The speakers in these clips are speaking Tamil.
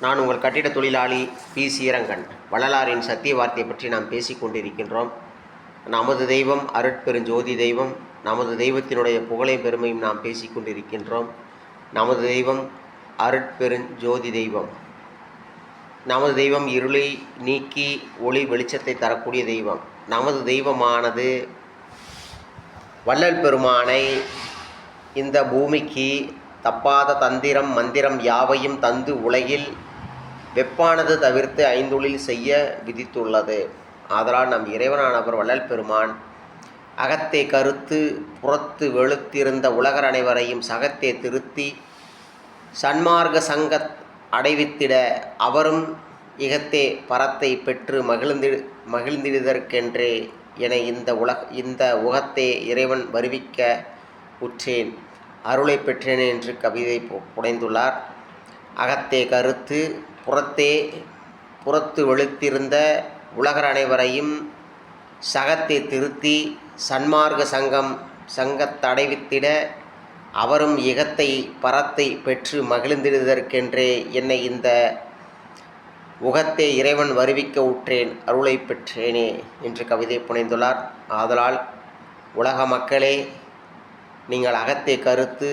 நான் உங்கள் கட்டிட தொழிலாளி பி சீரங்கன். வள்ளலாரின் சத்திய வார்த்தையை பற்றி நாம் பேசிக்கொண்டிருக்கின்றோம். நமது தெய்வம் அருட்பெருஞ்சோதி தெய்வம். நமது தெய்வத்தினுடைய புகழையும் பெருமையும் நாம் பேசிக்கொண்டிருக்கின்றோம். நமது தெய்வம் அருட்பெருஞ்சோதி தெய்வம். நமது தெய்வம் இருளை நீக்கி ஒளி வெளிச்சத்தை தரக்கூடிய தெய்வம். நமது தெய்வமானது வள்ளல் பெருமானை இந்த பூமிக்கு தப்பாத தந்திரம் மந்திரம் யாவையும் தந்து உலகில் வெப்பானது தவிர்த்து ஐந்தொழில் செய்ய விதித்துள்ளது. ஆதலால் நம் இறைவனானவர் வள்ளல் பெருமான் அகத்தே கருத்து புறத்து வெளுத்திருந்த உலகர் அனைவரையும் சகத்தே திருத்தி சன்மார்க்க சங்கத் அடைவித்திட அவரும் இகத்தே பரத்தை பெற்று மகிழ்ந்திடுதற்கென்றே என இந்த உகத்தே இறைவன் வருவிக்க உற்றேன் அருளை பெற்றேன் என்று கவிதை புனைந்துள்ளார். அகத்தே கருத்து புறத்து வெளுத்திருந்த உலகர் அனைவரையும் சகத்தை திருத்தி சன்மார்க்க சங்கத்தடைவித்திட அவரும் இகத்தை பரத்தை பெற்று மகிழ்ந்திடுதற்கென்றே என்னை இந்த உகத்தே இறைவன் வருவிக்க உற்றேன் அருளை பெற்றேனே என்று கவிதை புனைந்துள்ளார். ஆதலால் உலக மக்களே, நீங்கள் அகத்தே கருத்து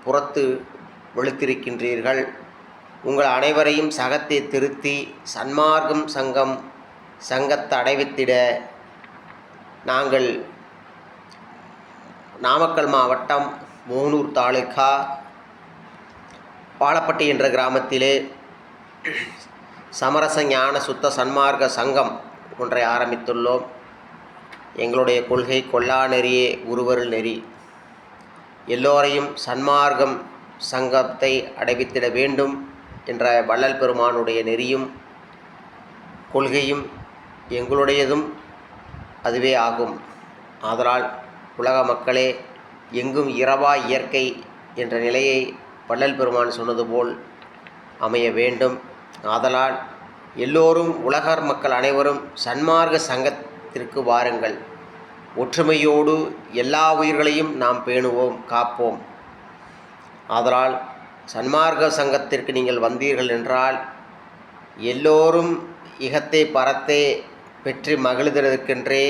புறத்து வெளுத்திருக்கின்றீர்கள். உங்கள் அனைவரையும் சகத்தை திருத்தி சன்மார்க்கம் சங்கத்தை அடைவித்திட நாங்கள் நாமக்கல் மாவட்டம் மூனூர் தாலுகா பாலப்பட்டி என்ற கிராமத்திலே சமரச ஞான சுத்த சன்மார்க்க சங்கம் ஒன்றை ஆரம்பித்துள்ளோம். எங்களுடைய கொள்கை கொல்லா நெறியே குருவருள் நெறி. எல்லோரையும் சன்மார்க்கம் சங்கத்தை அடைவித்திட வேண்டும் என்ற வள்ளல் பெருமானுடைய நெறியும் கொள்கையும் எங்களுடையதும் அதுவே ஆகும். ஆதலால் உலக மக்களே, எங்கும் இரவா இயற்கை என்ற நிலையை வள்ளல் பெருமான் சொன்னது போல் அமைய வேண்டும். ஆதலால் எல்லோரும் உலகர் மக்கள் அனைவரும் சன்மார்க்க சங்கத்திற்கு வாருங்கள். ஒற்றுமையோடு எல்லா உயிர்களையும் நாம் பேணுவோம், காப்போம். ஆதலால் சன்மார்க்க சங்கத்திற்கு நீங்கள் வந்தீர்கள் என்றால் எல்லோரும் இகத்தை பரத்தை பெற்று மகிழ்வதற்கென்றே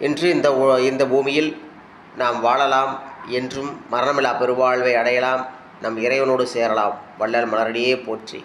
என்று இந்த பூமியில் நாம் வாழலாம், என்றும் மரணமில்லா பெருவாழ்வை அடையலாம், நம் இறைவனோடு சேரலாம். வள்ளல் மலரடியே போற்றி.